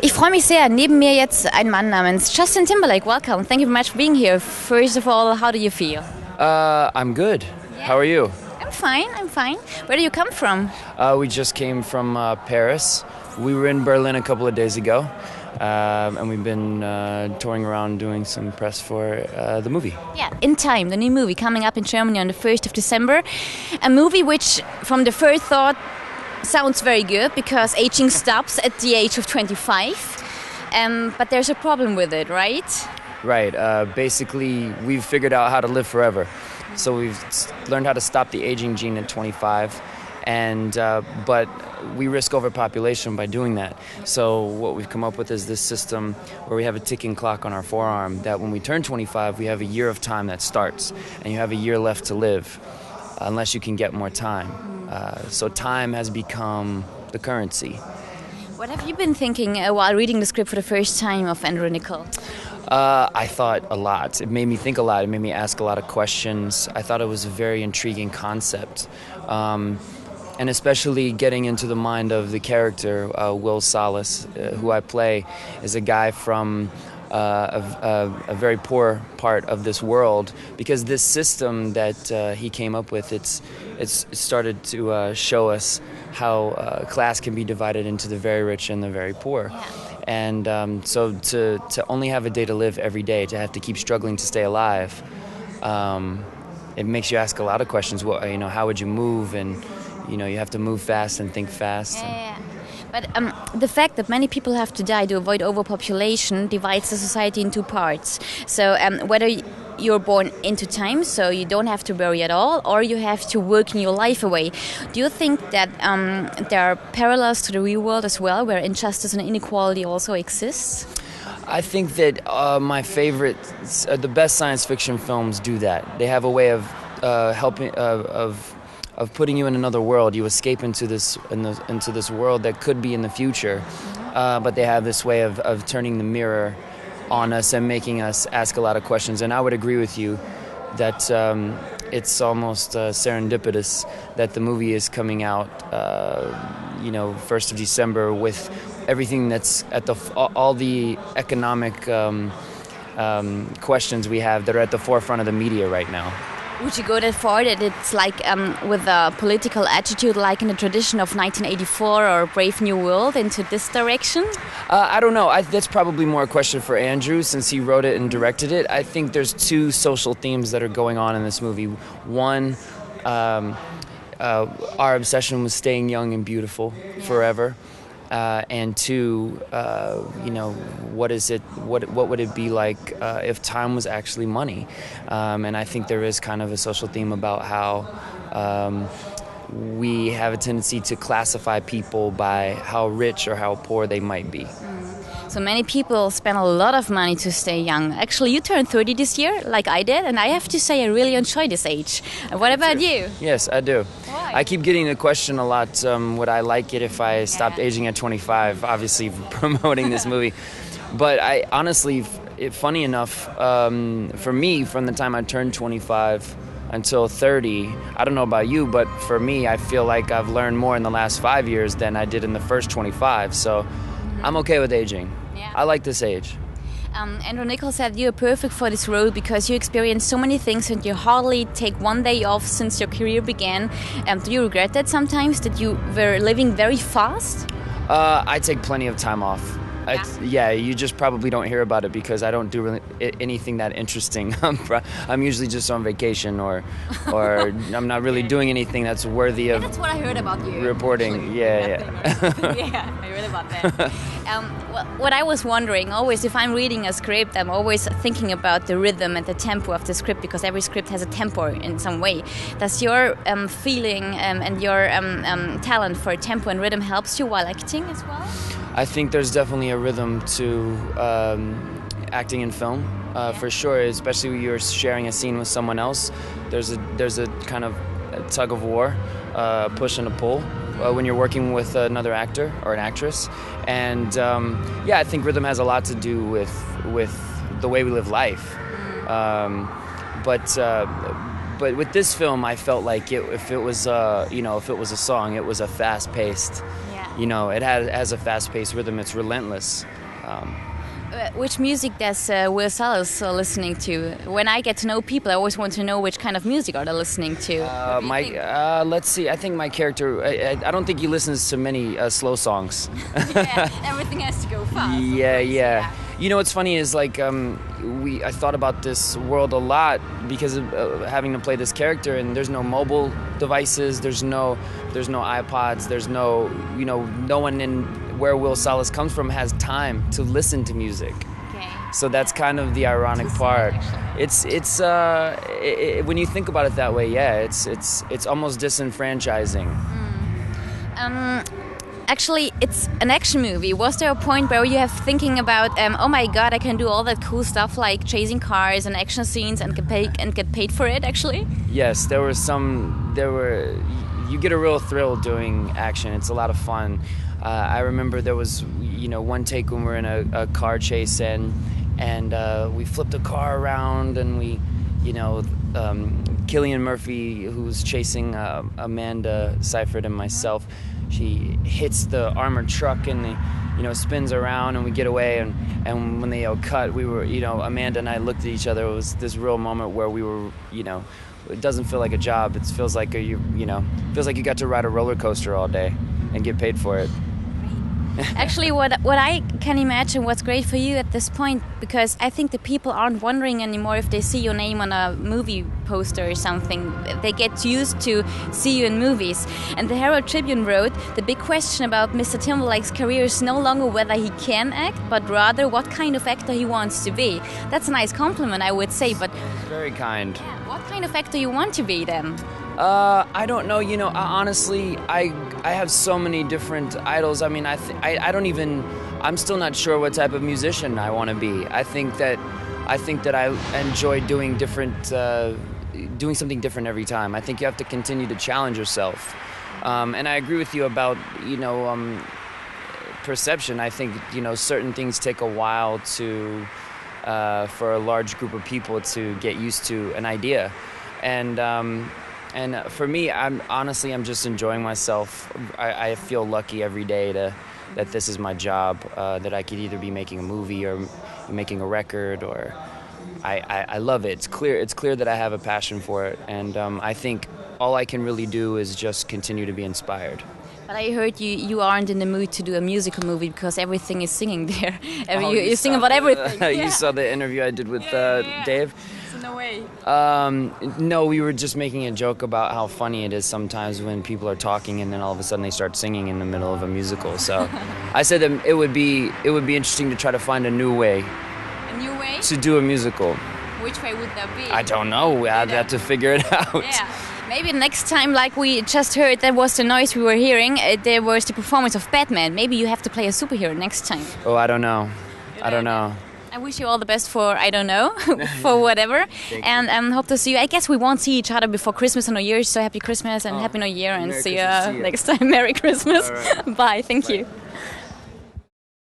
Ich freue mich sehr. Neben mir jetzt ein Mann namens Justin Timberlake. Welcome. Thank you very much for being here. First of all, how do you feel? I'm good. Yeah. How are you? I'm fine. Where do you come from? We just came from Paris. We were in Berlin a couple of days ago. And we've been touring around doing some press for the movie. Yeah, In Time, the new movie coming up in Germany on the 1st of December. A movie which, from the first thought, sounds very good because aging stops at the age of 25. But there's a problem with it, right? Right. Basically, we've figured out how to live forever. So we've learned how to stop the aging gene at 25. But we risk overpopulation by doing that. So what we've come up with is this system where we have a ticking clock on our forearm that when we turn 25, we have a year of time that starts, and you have a year left to live, unless you can get more time. So time has become the currency. What have you been thinking while reading the script for the first time of Andrew Niccol? I thought a lot. It made me think a lot. It made me ask a lot of questions. I thought it was a very intriguing concept. And especially getting into the mind of the character, Will Salas, who I play, is a guy from a very poor part of this world. Because this system that he came up with, it's started to show us how class can be divided into the very rich and the very poor. Yeah. And so to only have a day to live every day, to have to keep struggling to stay alive, it makes you ask a lot of questions. Well, how would you move? And you have to move fast and think fast. Yeah. But the fact that many people have to die to avoid overpopulation divides the society in two parts. So whether you're born into time, so you don't have to worry at all, or you have to work in your life away. Do you think that there are parallels to the real world as well, where injustice and inequality also exists? I think that my favorite, the best science fiction films do that. They have a way of helping, of putting you in another world. You escape into this world that could be in the future, but they have this way of turning the mirror on us and making us ask a lot of questions. And I would agree with you that it's almost serendipitous that the movie is coming out 1st of December with everything that's at all the economic questions we have that are at the forefront of the media right now. Would you go that far, that it's like with a political attitude like in the tradition of 1984 or Brave New World into this direction? I don't know. That's probably more a question for Andrew since he wrote it and directed it. I think there's two social themes that are going on in this movie. One, our obsession with staying young and beautiful forever. And two, what is it? What would it be like if time was actually money? And I think there is kind of a social theme about how we have a tendency to classify people by how rich or how poor they might be. So many people spend a lot of money to stay young. Actually, you turned 30 this year, like I did, and I have to say I really enjoy this age. What about you? Yes, I do. Why? I keep getting the question a lot, would I like it if I stopped aging at 25, obviously promoting this movie. But I honestly, funny enough, for me, from the time I turned 25 until 30, I don't know about you, but for me, I feel like I've learned more in the last 5 years than I did in the first 25. So I'm okay with aging. Yeah. I like this age. Andrew Niccol said you're perfect for this role because you experience so many things and you hardly take one day off since your career began. Do you regret that sometimes, that you were living very fast? I take plenty of time off. Yeah, you just probably don't hear about it because I don't do really anything that interesting. I'm usually just on vacation or I'm not really doing anything that's worthy of. That's what I heard about you. Reporting. Yeah. Yeah, I heard about that. What I was wondering always, if I'm reading a script, I'm always thinking about the rhythm and the tempo of the script because every script has a tempo in some way. Does your feeling and your talent for tempo and rhythm helps you while acting as well? I think there's definitely a rhythm to acting in film, for sure. Especially when you're sharing a scene with someone else. There's a kind of tug of war, push and a pull when you're working with another actor or an actress. And I think rhythm has a lot to do with the way we live life. But with this film, I felt like if it was a song, it was a fast-paced. Yeah. you know, it has a fast-paced rhythm. It's relentless. Which music does Will Salas listening to? When I get to know people, I always want to know which kind of music are they listening to. Let's see. I think my character. I don't think he listens to many slow songs. Yeah, everything has to go fast. Yeah. You know what's funny is like I thought about this world a lot because of having to play this character, and there's no mobile devices, there's no iPods, there's no no one in where Will Salas comes from has time to listen to music. Okay. So that's kind of the ironic part. It's when you think about it that way, yeah, it's almost disenfranchising. Actually, it's an action movie. Was there a point where you have thinking about, oh my god, I can do all that cool stuff like chasing cars and action scenes and get paid for it? Actually. Yes, there were. You get a real thrill doing action. It's a lot of fun. I remember there was one take when we were in a car chase and we flipped a car around and we Cillian Murphy, who's chasing Amanda Seyfried and myself, she hits the armored truck and spins around and we get away and when they cut, we were Amanda and I looked at each other. It was this real moment where we were it doesn't feel like a job. It feels like you got to ride a roller coaster all day and get paid for it. Actually, what I can imagine what's great for you at this point, because I think the people aren't wondering anymore if they see your name on a movie poster or something. They get used to see you in movies. And the Herald Tribune wrote, the big question about Mr. Timberlake's career is no longer whether he can act, but rather what kind of actor he wants to be. That's a nice compliment, I would say, but... Very kind. Yeah, what kind of actor you want to be then? I don't know. Honestly, I have so many different idols. I mean, I'm still not sure what type of musician I want to be. I think that I enjoy doing something different every time. I think you have to continue to challenge yourself. And I agree with you about, perception. I think, certain things take a while for a large group of people to get used to an idea. And for me, I'm just enjoying myself. I feel lucky every day that this is my job, that I could either be making a movie or making a record, or I love it. It's clear that I have a passion for it, and I think all I can really do is just continue to be inspired. But I heard you aren't in the mood to do a musical movie because everything is singing there. You sing about everything. You saw the interview I did with Dave? So no way. No, we were just making a joke about how funny it is sometimes when people are talking and then all of a sudden they start singing in the middle of a musical. So I said that it would be interesting to try to find a new way. A new way? To do a musical. Which way would that be? I don't know. I'd have to figure it out. Yeah. Maybe next time, like we just heard, that was the noise we were hearing. There was the performance of Batman. Maybe you have to play a superhero next time. Oh, I don't know. I don't know. I wish you all the best for, I don't know, for whatever. And hope to see you. I guess we won't see each other before Christmas and New Year, so happy Christmas and Happy New Year. And see you next time. Merry Christmas. Right. Bye. Thank you.